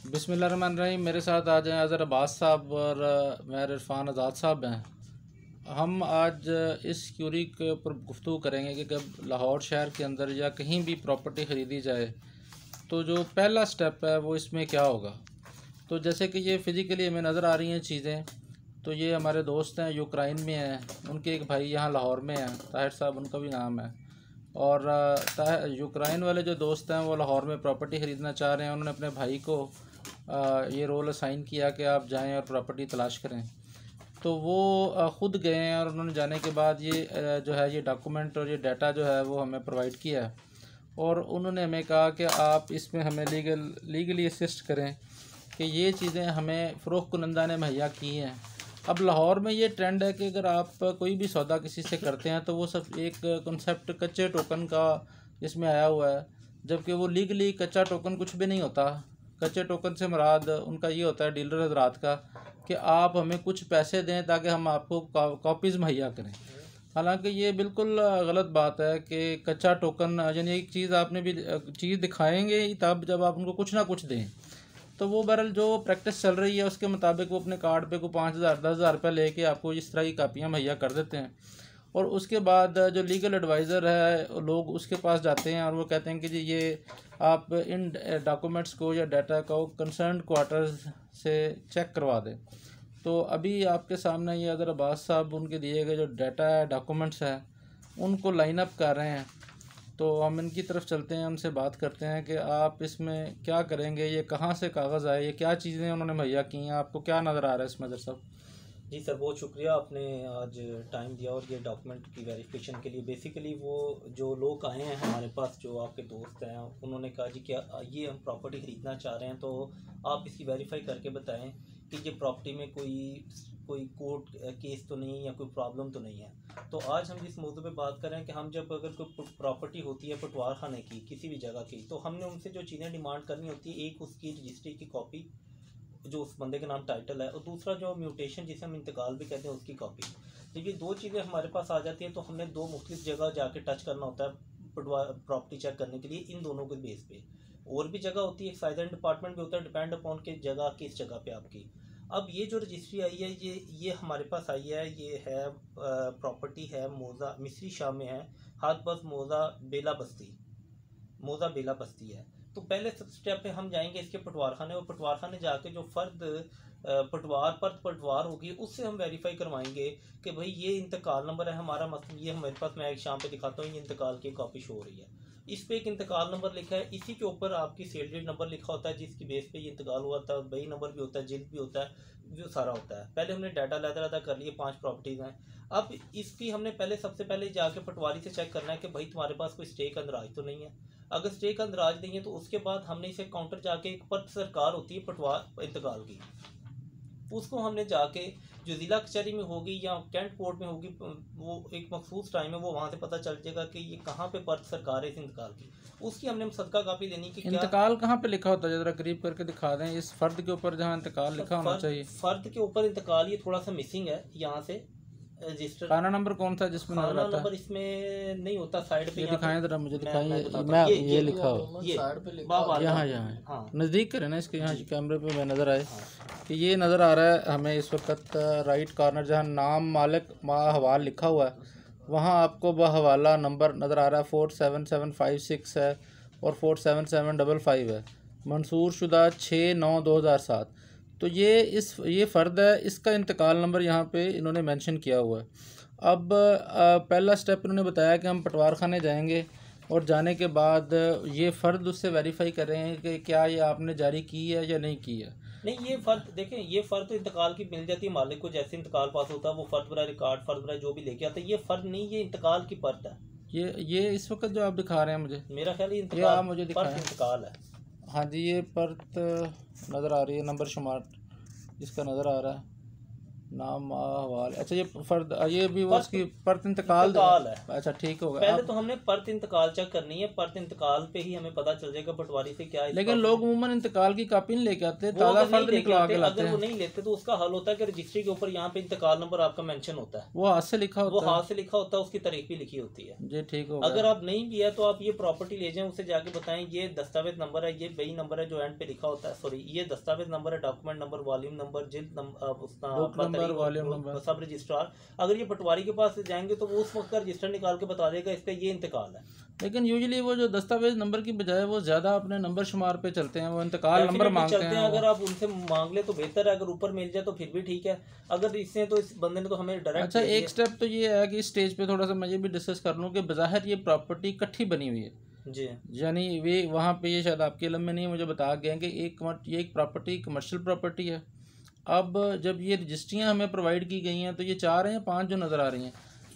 बिस्मिल्लाहिर्रहमानिर्रहीम। मेरे साथ आज हैं अज़हर अब्बास साहब और मेरे इरफान आज़ाद साहब हैं। हम आज इस क्यूरी के ऊपर गुफ्तगू करेंगे कि जब लाहौर शहर के अंदर या कहीं भी प्रॉपर्टी ख़रीदी जाए तो जो पहला स्टेप है वो इसमें क्या होगा। तो जैसे कि ये फ़िज़िकली हमें नज़र आ रही हैं चीज़ें, तो ये हमारे दोस्त हैं, यूक्रेन में हैं, उनके एक भाई यहाँ लाहौर में हैं, ताहिर साहब उनका भी नाम है। और यूक्रेन वाले जो दोस्त हैं वो लाहौर में प्रॉपर्टी ख़रीदना चाह रहे हैं। उन्होंने अपने भाई को ये रोल असाइन किया कि आप जाएं और प्रॉपर्टी तलाश करें। तो वो ख़ुद गए हैं और उन्होंने जाने के बाद ये जो है ये डॉक्यूमेंट और ये डाटा जो है वो हमें प्रोवाइड किया है। और उन्होंने हमें कहा कि आप इसमें हमें लीगली असिस्ट करें कि ये चीज़ें हमें फ़रोख्त कुनंदा ने मुहैया की हैं। अब लाहौर में ये ट्रेंड है कि अगर आप कोई भी सौदा किसी से करते हैं तो वो सब एक कॉन्सेप्ट कच्चे टोकन का इसमें आया हुआ है, जबकि वो लीगली कच्चा टोकन कुछ भी नहीं होता। कच्चे टोकन से मुराद उनका ये होता है डीलर हजरात का कि आप हमें कुछ पैसे दें ताकि हम आपको कॉपीज़ मुहैया करें। हालांकि ये बिल्कुल गलत बात है कि कच्चा टोकन यानी एक चीज़ आपने भी चीज़ दिखाएंगे ही तब जब आप उनको कुछ ना कुछ दें। तो वो बहरहाल जो प्रैक्टिस चल रही है उसके मुताबिक वो अपने कार्ड पे को 5,000 10,000 रुपये लेके आपको इस तरह की कापियाँ मुहैया कर देते हैं। और उसके बाद जो लीगल एडवाइज़र है लोग उसके पास जाते हैं और वो कहते हैं कि जी ये आप इन डॉक्यूमेंट्स को या डाटा को कंसर्न क्वार्टर्स से चेक करवा दें। तो अभी आपके सामने ये अज़हर अब्बास साहब उनके दिए गए जो डाटा है डॉक्यूमेंट्स हैं उनको लाइन अप कर रहे हैं। तो हम इनकी तरफ चलते हैं, उनसे बात करते हैं कि आप इसमें क्या करेंगे, ये कहाँ से कागज़ आए, ये क्या चीज़ें उन्होंने मुहैया की हैं, आपको क्या नज़र आ रहा है इसमें अज़हर साहब। जी सर, बहुत शुक्रिया आपने आज टाइम दिया और ये डॉक्यूमेंट की वेरिफिकेशन के लिए। बेसिकली वो जो लोग आए हैं हमारे पास, जो आपके दोस्त हैं, उन्होंने कहा जी क्या ये हम प्रॉपर्टी ख़रीदना चाह रहे हैं, तो आप इसकी वेरीफाई करके बताएं कि ये प्रॉपर्टी में कोई कोर्ट केस तो नहीं है या कोई प्रॉब्लम तो नहीं है। तो आज हम जिस मौजू पे बात कर रहे हैं कि हम जब अगर कोई प्रॉपर्टी होती है पटवार खाने की किसी भी जगह की, तो हमने उनसे जो चीज़ें डिमांड करनी होती है, एक उसकी रजिस्ट्री की कॉपी जो उस बंदे का नाम टाइटल है, और दूसरा जो म्यूटेशन जिसे हम इंतकाल भी कहते हैं उसकी कॉपी। जब ये दो चीज़ें हमारे पास आ जाती हैं तो हमने दो मुख्तलिफ जगह जाके टच करना होता है प्रॉपर्टी चेक करने के लिए इन दोनों के बेस पे। और भी जगह होती है, एक्साइज डिपार्टमेंट भी होता है, डिपेंड अपॉन के जगह किस जगह पे आपकी। अब ये जो रजिस्ट्री आई है ये हमारे पास आई है, ये है प्रॉपर्टी है मौज़ा मिस्री शाह में है, हाथ बस मौज़ा बेला बस्ती है। तो पहले स्टेप पे हम जाएंगे इसके पटवार खाने, और पटवार खाने जाके जो फर्द पटवार होगी उससे हम वेरीफाई करवाएंगे कि भाई ये इंतकाल नंबर है हमारा, मतलब ये हमारे पास, मैं एक शाम पे दिखाता हूँ, ये इंतकाल की कॉपी शो हो रही है, इस पे एक इंतकाल नंबर लिखा है, इसी के ऊपर आपकी सेल डेट नंबर लिखा होता है जिसकी बेस पे ये इंतकाल हुआ था, बई नंबर भी होता है, जिल्द भी होता है, जो सारा होता है। पहले हमने डाटा लहदा कर लिए, 5 प्रॉपर्टीज़ हैं। अब इसकी हमने सबसे पहले जाके पटवारी से चेक करना है कि भाई तुम्हारे पास कोई स्टेक अंदराज तो नहीं है। अगर स्टेक अंदराज नहीं है तो उसके बाद हमने इसे काउंटर जाके, एक पर्च सरकार होती है पटवार इंतकाल की, उसको हमने जाके जो ज़िला कचहरी में होगी या कैंट कोर्ट में होगी, वो एक मखसूस टाइम है, वो वहाँ से पता चल जाएगा कि ये कहाँ पे पर्च सरकार है इस इंतकाल की। उसकी हमने सदका कापी देनी कि इंतकाल कहाँ पे लिखा होता है, जरा करीब करके दिखा दें। इस फर्द के ऊपर जहाँ इंतकाल लिखा होना चाहिए, फर्द के ऊपर इंतकाल ये थोड़ा सा मिसिंग है यहाँ से। रजिस्टर खाना नंबर कौन सा जिसमें नजर आता है? नंबर इसमें नहीं होता, साइड पे दिखाएं जरा, मुझे दिखाएं। मैं ये लिखा हो यहाँ हाँ नज़दीक करें ना इसके, यहाँ कैमरे पे मैं नज़र आए कि ये नज़र आ रहा है हमें इस वक्त राइट कॉर्नर जहाँ नाम मालिक हवाल लिखा हुआ है, वहाँ आपको हवाला नंबर नज़र आ रहा है 47756 है और 47755 है, मंसूर शुदा 6/9/2007। तो ये फ़र्द है, इसका इंतकाल नंबर यहाँ पे इन्होंने मेंशन किया हुआ है। अब पहला स्टेप इन्होंने बताया कि हम पटवार खाने जाएंगे और जाने के बाद ये फ़र्द उससे वेरीफाई कर रहे हैं कि क्या ये आपने जारी की है या नहीं की है। नहीं, ये फ़र्द देखें, ये फ़र्द तो इंतकाल की मिल जाती है मालिक को, जैसे इंतकाल पास होता है वो फ़र्द बरा रिकॉर्ड फर्द बरा जो भी लेके आता है, ये फ़र्द नहीं, ये इंतकाल की पर्द है। ये इस वक्त जो आप दिखा रहे हैं मुझे, मेरा ख्याल ये इंतकाल मुझे इंतकाल है। हाँ जी, ये पर्द नज़र आ रही है, नंबर शुमार इसका नज़र आ रहा है। नाम हवाल, अच्छा ये फर्द, ये भी वो परत उसकी परत इंतकाल इंतकाल है। अच्छा ठीक होगा। पहले अब तो हमने परत इंतकाल चेक करनी है, परत इंतकाल पे ही हमें पता चल जाएगा पटवारी से क्या लेकिन लोग अमूमन इंतकाल की कॉपी नहीं लेके आते, वो ताज़ा अगर नहीं फर्द लेके निकलवा आते, के लाते अगर वो हैं। नहीं लेते तो उसका हल होता है कि रजिस्ट्री के ऊपर यहाँ पे इंतकाल नंबर आपका मेंशन होता है, वो हाथ से लिखा वो होता हाथ से लिखा होता है, उसकी तारीख भी लिखी होती है। है जी, ठीक हो अगर गया। आप नहीं भी है तो आप ये प्रॉपर्टी ले जाएं, उसे जाके बताएं ये दस्तावेज नंबर है, ये बई नंबर है जो एंड पे लिखा होता है, सॉरी ये दस्तावेज नंबर है, डॉक्यूमेंट नंबर, वॉल्यूम नंबर, जिल्द नंबर, उसका बुक नंबर, वॉल्यूम तारीख, नंबर। सब रजिस्ट्रार। अगर ये पटवारी के पास जाएंगे तो वो उस वक्त का रजिस्टर निकाल के बता देगा इसका ये इंतकाल है। लेकिन यूजुअली वो जो दस्तावेज नंबर की बजाय वो ज़्यादा अपने नंबर शुमार पे चलते हैं, वो इंतकाल नंबर डेफिनेटली मांगते चलते हैं हैं। अगर आप उनसे मांग ले तो बेहतर है, अगर ऊपर मिल जाए तो फिर भी ठीक है, अगर इससे तो इस बंदे ने तो हमें डायरेक्ट। अच्छा एक स्टेप तो ये है कि इस स्टेज पे थोड़ा सा मैं ये भी डिस्कस कर लूँ कि बज़ाहिर ये प्रॉपर्टी इकट्ठी बनी हुई है जी, यानी वे वहाँ पे, ये शायद आपके इल्म में नहीं है, मुझे बताया गया है कि ये एक प्रॉपर्टी कमर्शियल प्रॉपर्टी है। अब जब ये रजिस्ट्रियाँ हमें प्रोवाइड की गई हैं तो ये 4 हैं या 5 जो नज़र आ रही हैं,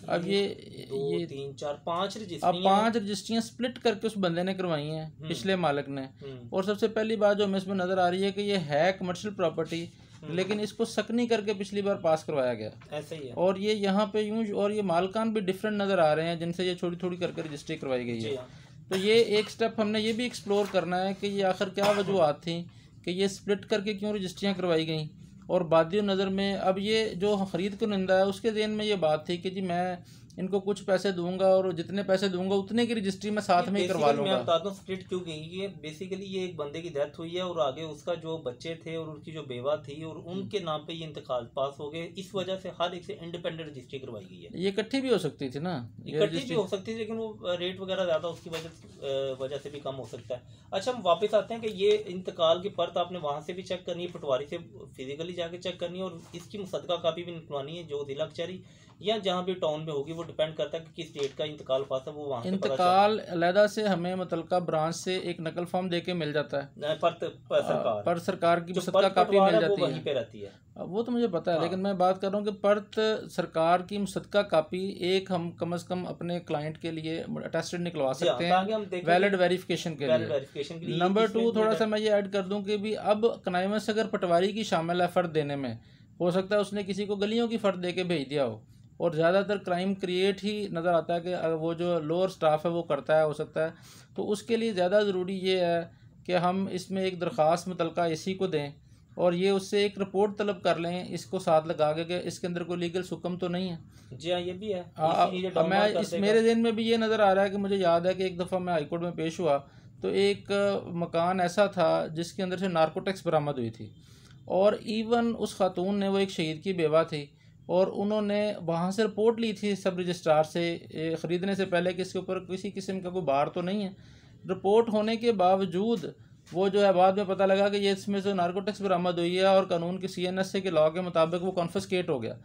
अब ये 2 3 4 5 अब रजिस्ट्री 5 रजिस्ट्रियाँ स्प्लिट करके उस बंदे ने करवाई हैं, पिछले मालिक ने। और सबसे पहली बात जो हमें इसमें नज़र आ रही है कि ये है कमर्शियल प्रॉपर्टी, लेकिन इसको सकनी करके पिछली बार पास करवाया गया, ऐसा ही है। और ये यहाँ पे यूं, और ये मालकान भी डिफरेंट नज़र आ रहे हैं जिनसे ये थोड़ी थोड़ी करके रजिस्ट्री करवाई गई है। तो ये एक स्टेप हमने ये भी एक्सप्लोर करना है कि ये आखिर क्या वजूहत थी कि ये स्प्लिट करके क्यों रजिस्ट्रियाँ करवाई गई। और बादियों नज़र में अब ये जो ख़रीद कुनिंदा है उसके ज़हन में ये बात थी कि जी मैं इनको कुछ पैसे दूंगा और जितने पैसे दूंगा उतने की रजिस्ट्री मैं साथ में ही करवा लूंगा। मैं बताता हूँ स्प्लिट क्यों गई। ये बेसिकली ये एक बंदे की डेथ हुई है और आगे उसका जो बच्चे थे और उनकी जो बेवा थी और उनके नाम पे ये इंतकाल पास हो गए, इस वजह से हर एक से इंडिपेंडेंट रजिस्ट्री करवाई गई है। ये इकट्ठी भी हो सकती थी ना, इकट्ठी भी हो सकती थी लेकिन वो रेट वगैरह ज़्यादा उसकी वजह से भी कम हो सकता है। अच्छा हम वापस आते हैं कि ये इंतकाल की परत आपने वहाँ से भी चेक करनी है, पटवारी से फिजिकली जाके चेक करनी है, और इसकी मुसद्दका कापी भी निकलवानी है जो जिला कचहरी या जहाँ भी टाउन में होगी, वो डिपेंड करता है कि किस स्टेट का इंतकाल पास है, वो वहाँ इंतकाल अलहदा से हमें मुतल्लिका ब्रांच से एक नकल फॉर्म देके मिल जाता है, पर सरकार की मुसद्दका कापी मिल जाती है, पे रहती है। वो तो मुझे पता है, लेकिन मैं बात कर रहा हूँ कि परत सरकार की मुसद्दका कापी एक हम कम से कम अपने क्लाइंट के लिए अटेस्टेड निकलवा सकते हैं वैलिड वेरिफिकेशन के लिए। नंबर 2 थोड़ा सा मैं ये ऐड कर दूं कि भी अब कनाइमस अगर पटवारी की शामिल है फ़र्द देने में, हो सकता है उसने किसी को गलियों की फ़र्द दे के भेज दिया हो, और ज़्यादातर क्राइम क्रिएट ही नज़र आता है कि वो जो लोअर स्टाफ है वो करता है, हो सकता है। तो उसके लिए ज़्यादा ज़रूरी ये है कि हम इसमें एक दरख्वास्त मुतल्लिका एसी को दें और ये उससे एक रिपोर्ट तलब कर लें इसको साथ लगा के, इसके अंदर कोई लीगल हुक्म तो नहीं है। जी हाँ, ये भी है। मैं इस मेरे दिन में भी ये नज़र आ रहा है कि मुझे याद है कि एक दफ़ा मैं हाईकोर्ट में पेश हुआ तो एक मकान ऐसा था जिसके अंदर से नारकोटिक्स बरामद हुई थी, और इवन उस खातून ने, वो एक शहीद की बेवा थी, और उन्होंने वहाँ से रिपोर्ट ली थी सब रजिस्ट्रार से ख़रीदने से पहले कि इसके ऊपर किसी किस्म का कोई बार तो नहीं है। रिपोर्ट होने के बावजूद वो जो है बाद में पता लगा कि ये इसमें से नारकोटिक्स बरामद हुई है और कानून के CNSA के लॉ के मुताबिक वो कॉन्फिस्केट हो गया।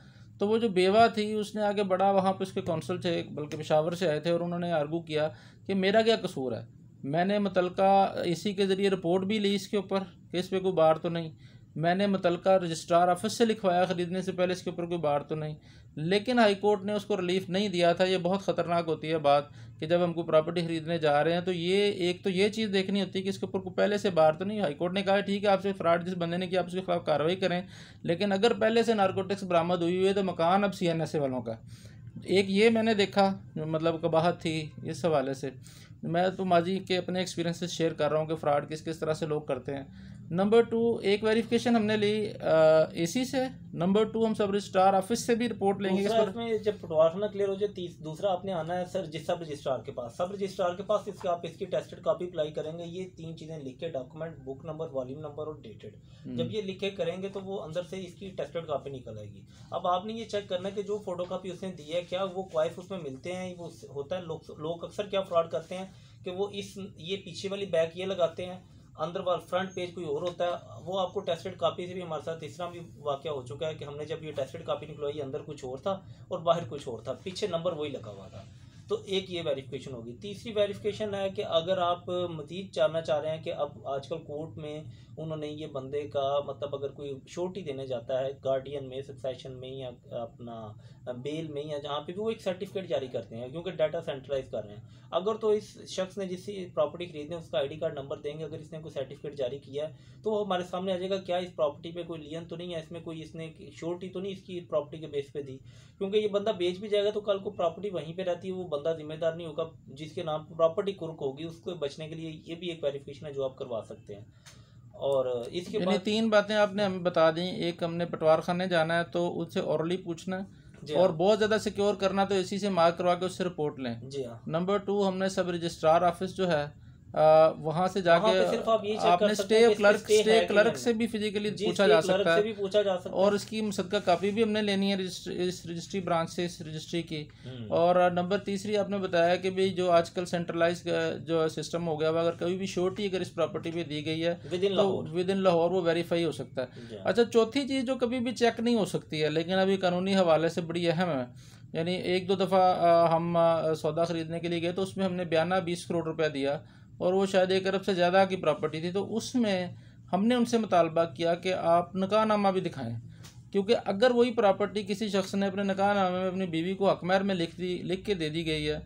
तो वो जो बेवा थी उसने आगे बढ़ा, वहाँ पे उसके कौंसल थे बल्कि पेशावर से आए थे, और उन्होंने आर्गू किया कि मेरा क्या कसूर है, मैंने मुतल्लिका इसी के ज़रिए रिपोर्ट भी ली इसके ऊपर कि इस पर कोई बार तो नहीं, मैंने मुतल्लिका रजिस्ट्रार ऑफिस से लिखवाया ख़रीदने से पहले इसके ऊपर कोई बार तो नहीं, लेकिन हाई कोर्ट ने उसको रिलीफ नहीं दिया था। ये बहुत ख़तरनाक होती है बात कि जब हम कोई प्रॉपर्टी ख़रीदने जा रहे हैं तो ये एक तो ये चीज़ देखनी होती है कि इसके ऊपर कोई पहले से बार तो नहीं। हाई कोर्ट ने कहा ठीक है आपसे फ्रॉड जिस बंदे ने किया आप उसके खिलाफ कार्रवाई करें, लेकिन अगर पहले से नारकोटिक्स बरामद हुई है तो मकान अब CNSA वालों का। एक ये मैंने देखा, मतलब कबाहत थी इस हवाले से। मैं तो माजी के अपने एक्सपीरियंसेस शेयर कर रहा हूँ कि फ़्रॉड किस किस तरह से लोग करते हैं। नंबर 2 एक वेरिफिकेशन हमने ली AC से। नंबर 2 हम सब रजिस्ट्रार ऑफिस से भी रिपोर्ट लेंगे इसमें जब पटवारखाना क्लियर हो जाए। दूसरा आपने आना है सर सब रजिस्ट्रार के पास, सब रजिस्ट्रार के पास इसके आप इसकी टेस्टेड कॉपी अप्लाई करेंगे। ये 3 चीज़ें लिख के, document, book number, volume number और डेटेड, जब ये लिखे करेंगे तो वो अंदर से इसकी टेस्टेड कॉपी निकल आएगी। अब आपने ये चेक करना है कि जो फोटो कॉपी उसने दी है क्या वो क्वाइफ उसमें मिलते हैं। वो होता है लोग अक्सर क्या फ्रॉड करते हैं कि वो ये पीछे वाली बैक ये लगाते हैं, अंदर वाला फ्रंट पेज कोई और होता है। वो आपको टेस्टेड कॉपी से भी हमारे साथ तीसरा भी वाकया हो चुका है कि हमने जब ये टेस्टेड कॉपी निकलवाई अंदर कुछ और था और बाहर कुछ और था, पीछे नंबर वही लगा हुआ था। तो एक ये वेरिफिकेशन होगी। तीसरी वेरिफिकेशन है कि अगर आप मज़ीद जानना चाह रहे हैं कि अब आजकल कोर्ट में उन्होंने ये बंदे का मतलब अगर कोई श्योरिटी देने जाता है गार्डियन में, सक्सेशन में या अपना बेल में या जहाँ पे भी वो एक सर्टिफिकेट जारी करते हैं क्योंकि डाटा सेंट्रलाइज कर रहे हैं। अगर तो इस शख्स ने जिससे प्रॉपर्टी खरीदनी है उसका आईडी कार्ड नंबर देंगे, अगर इसने कोई सर्टिफिकेट जारी किया है तो वो हमारे सामने आ जाएगा क्या इस प्रॉपर्टी पे कोई लियन तो नहीं है, इसमें कोई इसने श्योरिटी तो नहीं इसकी प्रॉपर्टी के बेस पे दी। क्योंकि ये बंदा बेच भी जाएगा तो कल को प्रॉपर्टी वहीं पे रहती है, वो बंदा जिम्मेदार नहीं होगा, जिसके नाम पर प्रॉपर्टी कुर्क होगी उसको बचने के लिए ये भी एक वेरिफिकेशन है जो आप करवा सकते हैं। और इसके बाद 3 बातें आपने हमें बता दी। एक, हमने पटवार खाने जाना है तो उससे ऑरली पूछना, और बहुत ज़्यादा सिक्योर करना तो इसी से मार्क करवा के उससे रिपोर्ट लें। जी हाँ। नंबर 2, हमने सब रजिस्ट्रार ऑफिस जो है वहाँ से जाके आपने स्टे क्लर्क से भी फिजिकली पूछा जा सकता है, और इसकी मुसद्दका कापी भी हमने लेनी है इस रजिस्ट्री ब्रांच से, इस रजिस्ट्री की। और नंबर 3 आपने बताया कि भाई जो आजकल सेंट्रलाइज जो सिस्टम हो गया, अगर कभी भी श्योरिटी अगर इस प्रॉपर्टी पे दी गई है तो विद इन लाहौर वो वेरीफाई हो सकता है। अच्छा, चौथी चीज़ जो कभी भी चेक नहीं हो सकती है लेकिन अभी कानूनी हवाले से बड़ी अहम है, यानी 1-2 दफ़ा हम सौदा ख़रीदने के लिए गए तो उसमें हमने बयाना 20 करोड़ रुपया दिया और वो शायद 1 अरब से ज़्यादा की प्रॉपर्टी थी। तो उसमें हमने उनसे मुतालबा किया कि आप निकाहनामा भी दिखाएं, क्योंकि अगर वही प्रॉपर्टी किसी शख्स ने अपने निकाहनामे में अपनी बीवी को हकमहर में लिख के दे दी गई है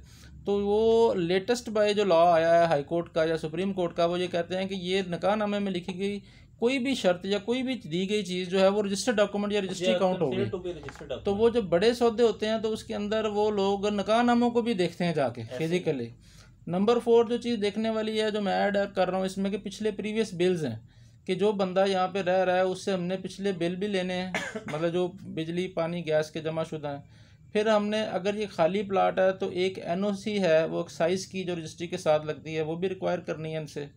तो वो लेटेस्ट बाय जो लॉ आया है हाई कोर्ट का या सुप्रीम कोर्ट का, वो ये कहते हैं कि ये निकाहनामे में लिखी गई कोई भी शर्त या कोई भी दी गई चीज़ जो है वो रजिस्टर्ड डॉक्यूमेंट या रजिस्ट्री काउंट होगी। तो वो जब बड़े सौदे होते हैं तो उसके अंदर वो लोग निकाहनामों को भी देखते हैं जाके फिजिकली। नंबर 4 जो चीज़ देखने वाली है जो मैं ऐड कर रहा हूँ इसमें कि पिछले प्रीवियस बिल्स हैं, कि जो बंदा यहाँ पे रह रहा है उससे हमने पिछले बिल भी लेने हैं, मतलब जो बिजली पानी गैस के जमा शुदा हैं। फिर हमने अगर ये खाली प्लाट है तो एक एनओसी है वो एक्साइज की जो रजिस्ट्री के साथ लगती है वो भी रिक्वायर करनी है इनसे।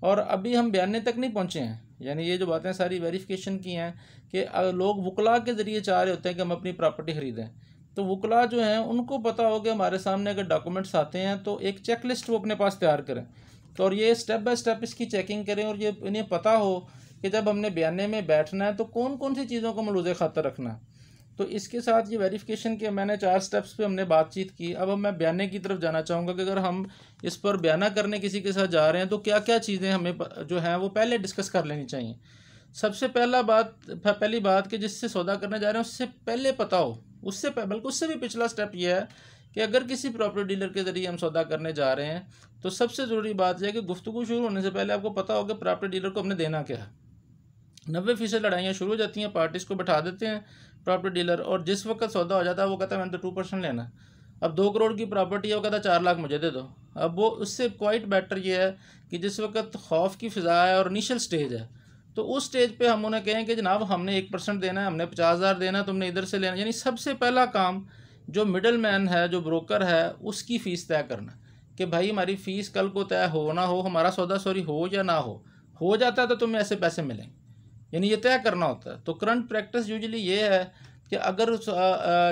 और अभी हम बयाने तक नहीं पहुँचे हैं, यानी ये जो बातें सारी वेरिफिकेशन की हैं कि लोग वकला के ज़रिए चाह रहे होते हैं कि हम अपनी प्रॉपर्टी ख़रीदें, तो वकला जो हैं उनको पता हो कि हमारे सामने अगर डॉक्यूमेंट्स आते हैं तो एक चेक लिस्ट वो अपने पास तैयार करें, तो और ये स्टेप बाय स्टेप इसकी चेकिंग करें और ये इन्हें पता हो कि जब हमने बयाने में बैठना है तो कौन कौन सी चीज़ों को मलूज़े खातर रखना है। तो इसके साथ ये वेरिफिकेशन के मैंने 4 स्टेप्स पे हमने बातचीत की। अब मैं बयाने की तरफ जाना चाहूँगा कि अगर हम इस पर बयाना करने किसी के साथ जा रहे हैं तो क्या क्या चीज़ें हमें जो हैं वो पहले डिस्कस कर लेनी चाहिए। सबसे पहली बात कि जिससे सौदा करने जा रहे हैं उससे पहले पता हो, उससे बल्कि उससे भी पिछला स्टेप ये है कि अगर किसी प्रॉपर्टी डीलर के ज़रिए हम सौदा करने जा रहे हैं तो सबसे ज़रूरी बात यह है कि गुफ्तगू शुरू होने से पहले आपको पता हो कि प्रॉपर्टी डीलर को हमने देना क्या है। 90% लड़ाइयाँ शुरू हो जाती हैं, पार्टीज़ को बैठा देते हैं प्रॉपर्टी डीलर, और जिस वक्त सौदा हो जाता है वो कहता है मैंने तो 2% लेना। अब 2 करोड़ की प्रॉपर्टी है, वो कहता है 4 लाख मुझे दे दो। अब वो उससे क्वाइट बेटर ये है कि जिस वक्त खौफ की फ़िज़ा है और इनिशियल स्टेज है तो उस स्टेज पे हम उन्हें कहें कि जनाब हमने 1% देना है, हमने 50,000 देना है, तुमने इधर से लेना। यानी सबसे पहला काम जो मिडल मैन है, जो ब्रोकर है, उसकी फ़ीस तय करना कि भाई हमारी फ़ीस कल को तय हो ना हो, हमारा सौदा हो या ना हो जाता है तो तुम्हें ऐसे पैसे मिलेंगे, यानी ये तय करना होता है। तो करंट प्रैक्टिस यूजुअली ये है कि अगर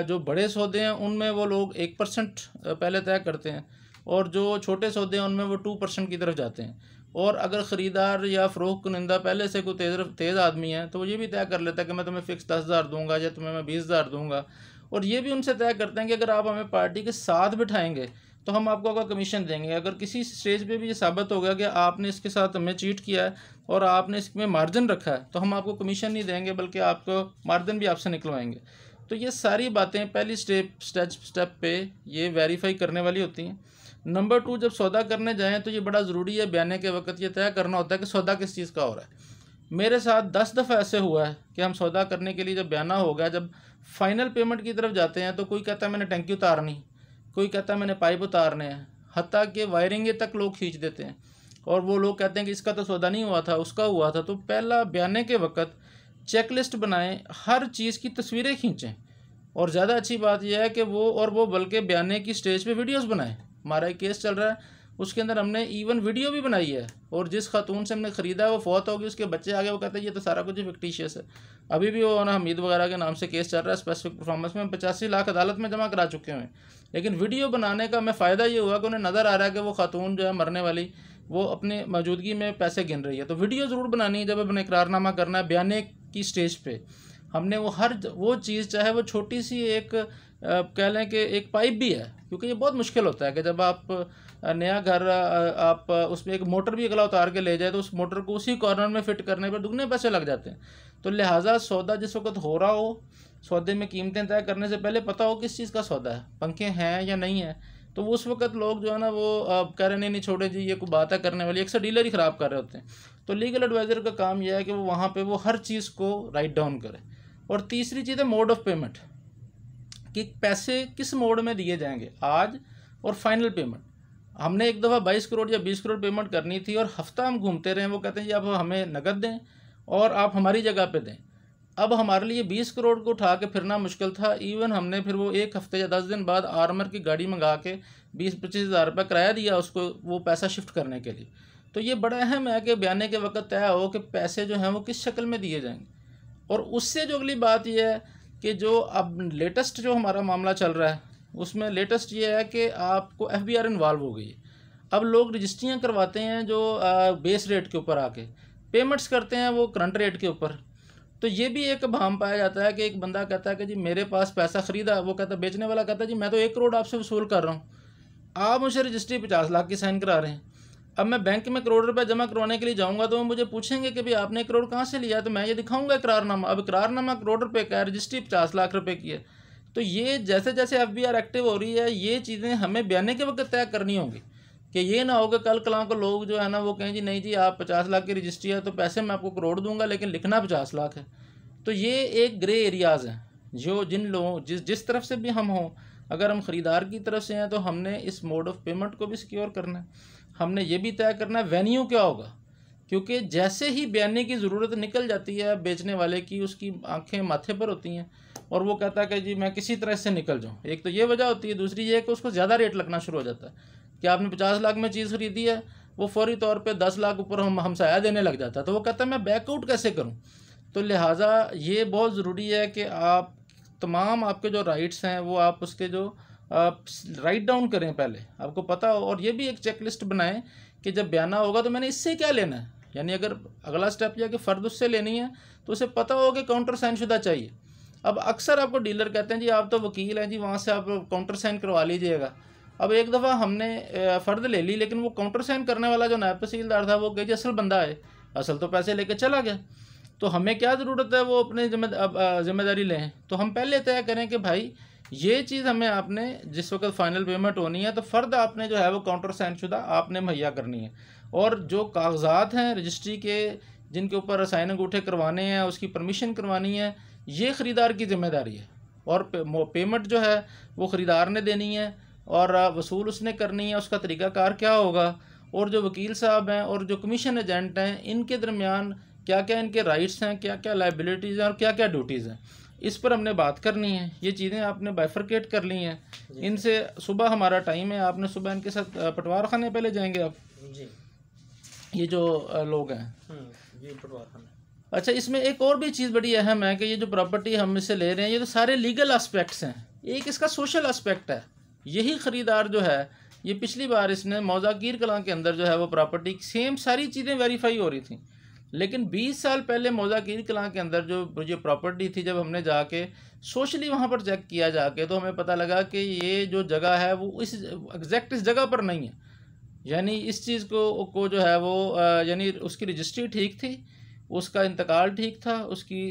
जो बड़े सौदे हैं उनमें वो लोग 1% पहले तय करते हैं और जो छोटे सौदे हैं उनमें वो 2% की तरफ जाते हैं। और अगर ख़रीदार या फ़रोख्त कुनिंदा पहले से कोई तेज़ आदमी है तो वो ये भी तय कर लेता है कि मैं तुम्हें फ़िक्स 10,000 दूंगा या तुम्हें मैं 20,000 दूंगा। और ये भी उनसे तय करते हैं कि अगर आप हमें पार्टी के साथ बिठाएंगे तो हम आपको आपका कमीशन देंगे। अगर किसी स्टेज पे भी ये साबित हो गया कि आपने इसके साथ हमें चीट किया है और आपने इसमें मार्जिन रखा है तो हम आपको कमीशन नहीं देंगे बल्कि आपको मार्जिन भी आपसे निकलवाएंगे। तो ये सारी बातें पहली स्टेप पे ये वेरीफाई करने वाली होती हैं। नंबर 2, जब सौदा करने जाएँ तो ये बड़ा ज़रूरी है बयाने के वक्त ये तय करना होता है कि सौदा किस चीज़ का हो रहा है। मेरे साथ 10 दफ़ा ऐसे हुआ है कि हम सौदा करने के लिए जब बयाना हो गया, जब फाइनल पेमेंट की तरफ जाते हैं तो कोई कहता है मैंने टंकी उतारनी, कोई कहता है मैंने पाइप उतारने हैं, हत्ता कि वायरिंग तक लोग खींच देते हैं और वो लोग कहते हैं कि इसका तो सौदा नहीं हुआ था, उसका हुआ था। तो पहला बयाने के वक्त चेक लिस्ट बनाएँ, हर चीज़ की तस्वीरें खींचें और ज़्यादा अच्छी बात यह है कि वो बल्कि बयाने की स्टेज पे वीडियोस बनाएं। हमारा एक केस चल रहा है उसके अंदर हमने इवन वीडियो भी बनाई है और जिस खातून से हमने ख़रीदा है वो फौत होगी, उसके बच्चे आ गए, वो कहते हैं ये तो सारा कुछ फिक्टिशियस है। अभी भी वो ना हमीद वगैरह के नाम से केस चल रहा है, स्पेसिफिक परफॉर्मेंस में 85 लाख अदालत में जमा करा चुके हैं। लेकिन वीडियो बनाने का हमें फ़ायदा ये हुआ कि उन्हें नज़र आ रहा है कि वो खातून जो है मरने वाली वो अपनी मौजूदगी में पैसे गिन रही है। तो वीडियो ज़रूर बनानी है जब अपने इकरारनामा करना है बयाने की स्टेज पे। हमने वो चीज़, चाहे वो छोटी सी एक कह लें कि एक पाइप भी है, क्योंकि ये बहुत मुश्किल होता है कि जब आप नया घर आप उसमें एक मोटर भी अगला उतार के ले जाए तो उस मोटर को उसी कॉर्नर में फिट करने पर दुगने पैसे लग जाते हैं। तो लिहाजा सौदा जिस वक्त हो रहा हो, सौदे में कीमतें तय करने से पहले पता हो किस चीज़ का सौदा है, पंखे हैं या नहीं है। तो उस वक्त लोग जो है ना वो कह रहे नहीं छोड़े जी ये कोई बात है करने वाली, अक्सर डीलर ही ख़राब कर रहे होते हैं। तो लीगल एडवाइज़र का काम यह है कि वो वहाँ पे वो हर चीज़ को राइट डाउन करे। और तीसरी चीज़ है मोड ऑफ पेमेंट, कि पैसे किस मोड में दिए जाएंगे आज, और फाइनल पेमेंट। हमने एक दफ़ा 22 करोड़ या 20 करोड़ पेमेंट करनी थी और हफ्ता हम घूमते रहे, वो कहते हैं जी आप हमें नकद दें और आप हमारी जगह पे दें। अब हमारे लिए 20 करोड़ को उठा के फिरना मुश्किल था। इवन हमने फिर वो एक हफ्ते या 10 दिन बाद आर्मर की गाड़ी मंगा के 20-25 हज़ार रुपये किराया दिया उसको, वो पैसा शिफ्ट करने के लिए। तो ये बड़ा अहम है कि बयाने के वक्त तय हो कि पैसे जो हैं वो किस शक्ल में दिए जाएंगे। और उससे जो अगली बात यह है कि जो अब लेटेस्ट जो हमारा मामला चल रहा है उसमें लेटेस्ट ये है कि आपको FBR इन्वॉल्व हो गई है। अब लोग रजिस्ट्रियाँ करवाते हैं जो बेस रेट के ऊपर आके पेमेंट्स करते हैं वो करंट रेट के ऊपर। तो ये भी एक भाम पाया जाता है कि एक बंदा कहता है कि जी मेरे पास पैसा ख़रीदा, वो कहता है, बेचने वाला कहता है जी मैं तो 1 करोड़ आपसे वसूल कर रहा हूँ, आप मुझे रजिस्ट्री 50 लाख की साइन करा रहे हैं। अब मैं बैंक में करोड़ रुपए जमा करवाने के लिए जाऊंगा तो वो मुझे पूछेंगे कि भाई आपने 1 करोड़ कहाँ से लिया, तो मैं ये दिखाऊंगा इकरारनामा। अब इकरारनामा करोड़ रुपए का है, रजिस्ट्री 50 लाख रुपए की है। तो ये जैसे जैसे FBR एक्टिव हो रही है ये चीज़ें हमें बयाने के वक्त तय करनी होंगी कि ये ना हो कि कल कलां को लोग जो है ना वो कहें जी नहीं जी आप 50 लाख की रजिस्ट्री है तो पैसे मैं आपको करोड़ दूंगा लेकिन लिखना 50 लाख है। तो ये एक ग्रे एरियाज़ हैं जो जिन लोगों जिस तरफ से भी हम हों, अगर हम ख़रीदार की तरफ से हैं तो हमने इस मोड ऑफ पेमेंट को भी सिक्योर करना है। हमने ये भी तय करना है वेन्यू क्या होगा, क्योंकि जैसे ही बयाने की ज़रूरत निकल जाती है बेचने वाले की, उसकी आंखें माथे पर होती हैं और वो कहता है कि जी मैं किसी तरह से निकल जाऊँ। एक तो ये वजह होती है, दूसरी ये है कि उसको ज़्यादा रेट लगना शुरू हो जाता है कि आपने 50 लाख में चीज़ खरीदी है, वो फौरी तौर पे 10 लाख ऊपर हमसाया देने लग जाता है। तो वो कहता है मैं बैकआउट कैसे करूँ। तो लिहाजा ये बहुत ज़रूरी है कि आप तमाम आपके जो राइट्स हैं वो आप उसके जो राइट डाउन करें पहले, आपको पता हो। और ये भी एक चेक लिस्ट बनाएं कि जब बयाना होगा तो मैंने इससे क्या लेना है, यानी अगर अगला स्टेप यह कि फ़र्द उससे लेनी है तो उसे पता हो कि काउंटर साइन शुदा चाहिए। अब अक्सर आपको डीलर कहते हैं जी आप तो वकील हैं जी, वहाँ से आप काउंटर साइन करवा लीजिएगा। अब एक दफ़ा हमने फ़र्द ले ली लेकिन वो काउंटर साइन करने वाला जो नायब तहसीलदार था वो कहे जी असल बंदा है, असल तो पैसे लेके चला गया। तो हमें क्या ज़रूरत है वो अपनी जिम्मेदारी लें। तो हम पहले तय करें कि भाई ये चीज़ हमें आपने जिस वक्त फ़ाइनल पेमेंट होनी है तो फ़र्द आपने जो है वो काउंटर साइन शुदा आपने मुहैया करनी है। और जो कागजात हैं रजिस्ट्री के जिनके ऊपर साइन अंगूठे करवाने हैं उसकी परमिशन करवानी है, ये ख़रीदार की ज़िम्मेदारी है। और पेमेंट जो है वो ख़रीदार ने देनी है और वसूल उसने करनी है, उसका तरीक़ाकार क्या होगा, और जो वकील साहब हैं और जो कमीशन एजेंट हैं इनके दरमियान क्या क्या इनके राइट्स हैं, क्या क्या लाइबिलिटीज़ हैं और क्या क्या ड्यूटीज़ हैं, इस पर हमने बात करनी है। ये चीज़ें आपने बाइफरकेट कर ली हैं इनसे। सुबह हमारा टाइम है, आपने सुबह इनके साथ पटवार खाने पहले जाएंगे आप जी, ये जो लोग हैं जी पटवार खाने। अच्छा, इसमें एक और भी चीज़ बड़ी अहम है कि ये जो प्रॉपर्टी हम इससे ले रहे हैं ये तो सारे लीगल एस्पेक्ट्स हैं, एक इसका सोशल एस्पेक्ट है। यही ख़रीदार जो है ये पिछली बार इसने मौजा कीर कलां के अंदर जो है वो प्रॉपर्टी सेम सारी चीज़ें वेरीफाई हो रही थी, लेकिन 20 साल पहले मौजा कीर कलां के अंदर जो प्रॉपर्टी थी जब हमने जाके सोशली वहाँ पर चेक किया जाके तो हमें पता लगा कि ये जो जगह है वो इस एग्जैक्ट इस जगह पर नहीं है। यानी इस चीज़ को जो है वो यानी उसकी रजिस्ट्री ठीक थी, उसका इंतकाल ठीक था, उसकी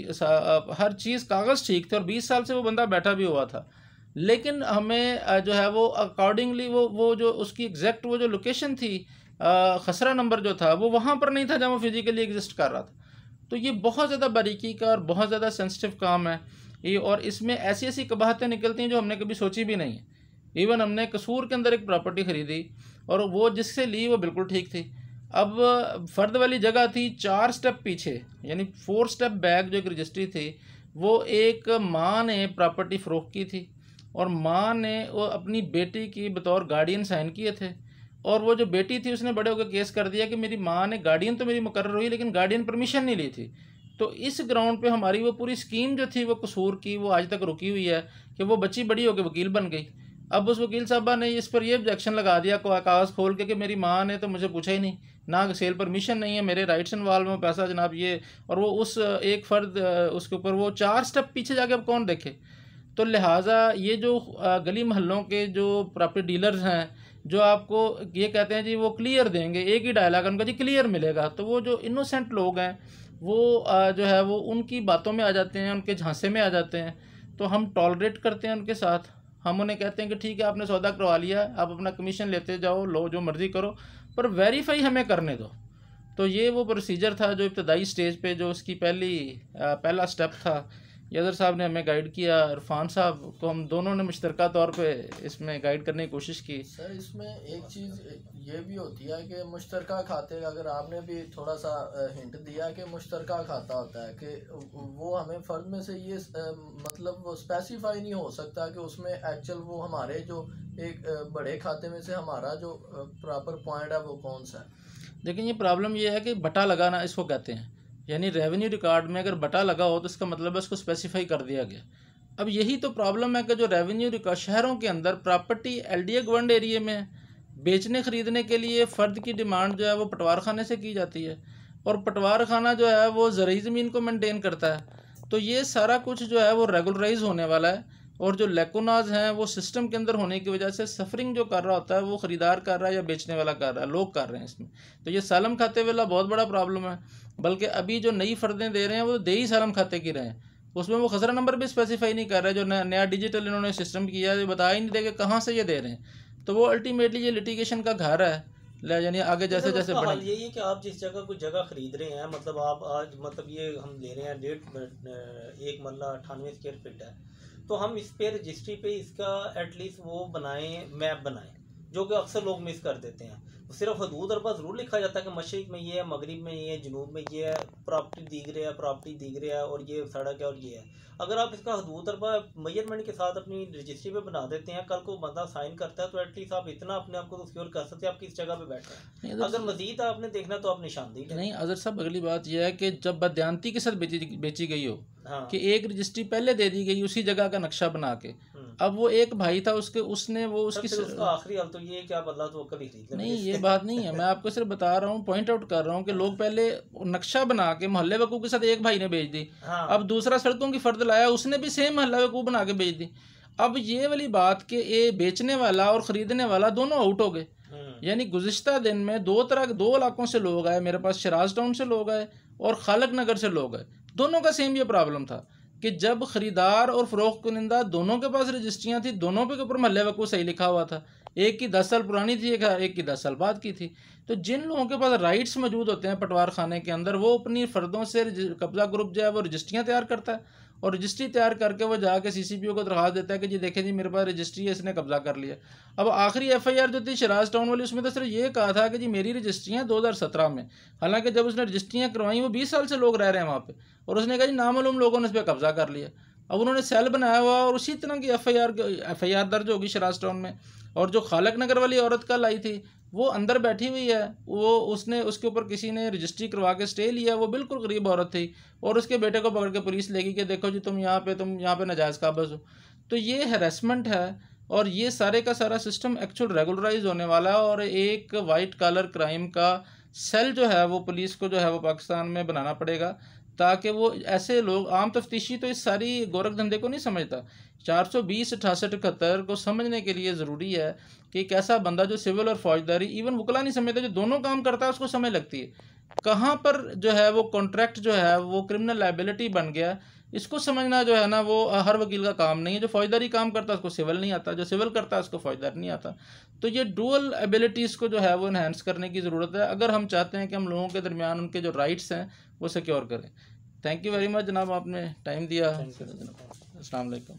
हर चीज़ कागज़ ठीक थे और 20 साल से वो बंदा बैठा भी हुआ था। लेकिन हमें जो है वो अकॉर्डिंगली वो जो उसकी एग्जैक्ट वो जो लोकेशन थी खसरा नंबर जो था वो वहाँ पर नहीं था जहाँ वो फिज़िकली एग्जिस्ट कर रहा था। तो ये बहुत ज़्यादा बारीकी का और बहुत ज़्यादा सेंसिटिव काम है ये, और इसमें ऐसी ऐसी कबाहतें निकलती हैं जो हमने कभी सोची भी नहीं है। इवन हमने कसूर के अंदर एक प्रॉपर्टी ख़रीदी और वो जिससे ली वो बिल्कुल ठीक थी। अब फ़र्द वाली जगह थी 4 स्टेप पीछे, यानी 4 स्टेप बैक जो एक रजिस्ट्री थी वो एक माँ ने प्रॉपर्टी फ़रोख्त की थी और माँ ने वो अपनी बेटी की बतौर गार्डियन साइन किए थे। और वो जो बेटी थी उसने बड़े होकर केस कर दिया कि मेरी माँ ने गार्डियन तो मेरी मुकर्रर हुई लेकिन गार्डियन परमिशन नहीं ली थी। तो इस ग्राउंड पे हमारी वो पूरी स्कीम जो थी वो कसूर की वो आज तक रुकी हुई है कि वो बच्ची बड़ी होकर वकील बन गई। अब उस वकील साहबा ने इस पर ये ऑब्जेक्शन लगा दिया कागज़ खोल के कि मेरी माँ ने तो मुझे पूछा ही नहीं, ना सेल परमिशन नहीं है, मेरे राइट्स इन्वॉल्व में पैसा जनाब ये, और वो उस एक फ़र्द उसके ऊपर वो 4 स्टेप पीछे जाके अब कौन देखे। तो लिहाजा ये जो गली मोहल्लों के जो प्रॉपर्टी डीलर्स हैं जो आपको ये कहते हैं जी वो क्लियर देंगे, एक ही डायलॉग उनका जी क्लियर मिलेगा, तो वो जो इनोसेंट लोग हैं वो जो है वो उनकी बातों में आ जाते हैं, उनके झांसे में आ जाते हैं। तो हम टॉलरेट करते हैं उनके साथ, हम उन्हें कहते हैं कि ठीक है आपने सौदा करवा लिया, आप अपना कमीशन लेते जाओ, लो जो मर्ज़ी करो, पर वेरीफाई हमें करने दो। तो ये वो प्रोसीजर था जो इब्तदाई स्टेज पे जो उसकी पहला स्टेप था। यदर साहब ने हमें गाइड किया, इरफान साहब को हम दोनों ने मुश्तरका तौर पे इसमें गाइड करने की कोशिश की। सर इसमें एक चीज़ ये भी होती है कि मुश्तरका खाते, अगर आपने भी थोड़ा सा हिंट दिया कि मुश्तरका खाता होता है कि वो हमें फ़र्द में से ये मतलब वो स्पेसिफाई नहीं हो सकता कि उसमें एक्चुअल वो हमारे जो एक बड़े खाते में से हमारा जो प्रॉपर पॉइंट है वो कौन सा है। लेकिन ये प्रॉब्लम ये है कि बटा लगाना इसको कहते हैं, यानी रेवेन्यू रिकॉर्ड में अगर बटा लगा हो तो इसका मतलब है उसको स्पेसिफाई कर दिया गया। अब यही तो प्रॉब्लम है कि जो रेवेन्यू रिकॉर्ड शहरों के अंदर प्रॉपर्टी एलडीए गवर्नड एरिया में बेचने ख़रीदने के लिए फ़र्द की डिमांड जो है वो पटवार खाने से की जाती है, और पटवार खाना जो है वो ज़रूरी ज़मीन को मेंटेन करता है। तो ये सारा कुछ जो है वो रेगुलराइज होने वाला है, और जो लेकुनाज हैं वो सिस्टम के अंदर होने की वजह से सफरिंग जो कर रहा होता है वो ख़रीदार कर रहा है या बेचने वाला कर रहा है, लोग कर रहे हैं इसमें। तो ये सालम खाते वाला बहुत बड़ा प्रॉब्लम है। बल्कि अभी जो नई फ़र्दें दे रहे हैं वो दे ही सालम खाते की रहे हैं, उसमें वो खसरा नंबर भी स्पेसिफाई नहीं कर रहे। जो नया डिजिटल इन्होंने सिस्टम किया है बता ही नहीं देंगे कहाँ से ये दे रहे हैं। तो वो अल्टीमेटली ये लिटिगेशन का घर है, यानी आगे जैसे जैसे बढ़े। यही है कि आप जिस जगह कोई जगह खरीद रहे हैं, मतलब आप आज मतलब ये हम ले रहे हैं 1 मरला 98 स्क्वायर फीट है, तो हम इस पे रजिस्ट्री पे इसका एटलीस्ट वो बनाएं, मैप बनाएं, जो कि अक्सर लोग मिस कर देते हैं। तो सिर्फ हदूद अरबा ज़रूर लिखा जाता है कि मशरिक में ये है, मगरिब में ये है, जनूब में ये है, प्रॉपर्टी दीग रहा है और ये सड़क है और ये है। अगर आप इसका हदूद अरबा मेजरमेंट के साथ अपनी रजिस्ट्री पे बना देते हैं, कल को बंदा साइन करता है तो एटलीस्ट आप इतना अपने आप को सिक्योर कर सकते हैं आप किस जगह पे बैठे हैं। अगर मजीद आपने देखना तो आप निशानदेही नहीं। अजहर साहब अगली बात यह है कि जब बदयांती के साथ बेची गई हो, हाँ। कि एक रजिस्ट्री पहले दे दी गई उसी जगह का नक्शा बना के, अब वो एक भाई था उसने वो उसकी आखिरी हाल तो ये कि आप अल्लाह तो कभी खरीद नहीं, ये बात नहीं है। मैं आपको सिर्फ बता रहा हूँ, पॉइंट आउट कर रहा हूँ कि लोग पहले नक्शा बना के मोहल्ले वकूफ के साथ एक भाई ने बेच दी। हाँ। अब दूसरा सड़कों की फर्द लाया, उसने भी सेम मोहल्ला वकूफ बना के बेच दी। अब ये वाली बात कि ये बेचने वाला और ख़रीदने वाला दोनों आउट हो गए। यानी गुज़िश्ता दिन में दो इलाकों से लोग आए, मेरे पास शिराज टाउन से लोग आए और खालक नगर से लोग आए, दोनों का सेम ये प्रॉब्लम था कि जब ख़रीदार और फ़रोख्त कुनिंदा दोनों के पास रजिस्ट्रियाँ थी, दोनों के ऊपर महल्ले वकूफ़ सही लिखा हुआ था, एक की 10 साल पुरानी थी, एक की 10 साल बाद की थी। तो जिन लोगों के पास राइट्स मौजूद होते हैं पटवार खाने के अंदर, वो अपनी फ़र्दों से कब्ज़ा ग्रुप जो है वो रजिस्ट्रियाँ तैयार करता है, और रजिस्ट्री तैयार करके वो जाके CCPO को दरख्वास्त देता है कि जी देखें जी मेरे पास रजिस्ट्री है, इसने कब्ज़ा कर लिया। अब आखिरी FIR जो थी शिराज टाउन वाली, उसमें तो सिर्फ ये कहा था कि जी मेरी रजिस्ट्रियाँ 2017 में, हालांकि जब उसने रजिस्ट्रियाँ करवाई वो 20 साल से लोग रह रहे हैं वहाँ पे, और उसने कहा जी नामालूम लोगों ने इस पर कब्ज़ा कर लिया। अब उन्होंने सेल बनाया हुआ और उसी तरह की FIR दर्ज होगी शिराज टाउन में। और जो खालक नगर वाली औरत कल आई थी वो अंदर बैठी हुई है, वो उसके ऊपर किसी ने रजिस्ट्री करवा के स्टे लिया, वो बिल्कुल गरीब औरत थी, और उसके बेटे को पकड़ के पुलिस लेगी कि देखो जी तुम यहाँ पे नाजायज़ काबज़ हो। तो ये हैरेसमेंट है, और ये सारे का सारा सिस्टम एक्चुअल रेगुलराइज होने वाला है, और एक वाइट कॉलर क्राइम का सेल जो है वो पुलिस को जो है वो पाकिस्तान में बनाना पड़ेगा, ताकि वो ऐसे लोग, आम तफ्तीशी तो इस सारी गोरख धंधे को नहीं समझता, 420, 68, 71 को समझने के लिए ज़रूरी है कि एक ऐसा बंदा जो सिविल और फौजदारी, इवन वकला नहीं समझता, जो दोनों काम करता है उसको समझ लगती है कहाँ पर जो है वो कॉन्ट्रैक्ट जो है वो क्रिमिनल लायबिलिटी बन गया। इसको समझना जो है ना वो हर वकील का काम नहीं है। जो फौजदारी काम करता है उसको सिविल नहीं आता, जो सिविल करता है उसको फौजदारी नहीं आता। तो ये डुअल एबिलिटीज़ को जो है वो इन्हेंस करने की ज़रूरत है, अगर हम चाहते हैं कि हम लोगों के दरमियान उनके जो राइट्स हैं वो सिक्योर करें। थैंक यू वेरी मच जनाब, आपने टाइम दिया। अस्सलाम वालेकुम।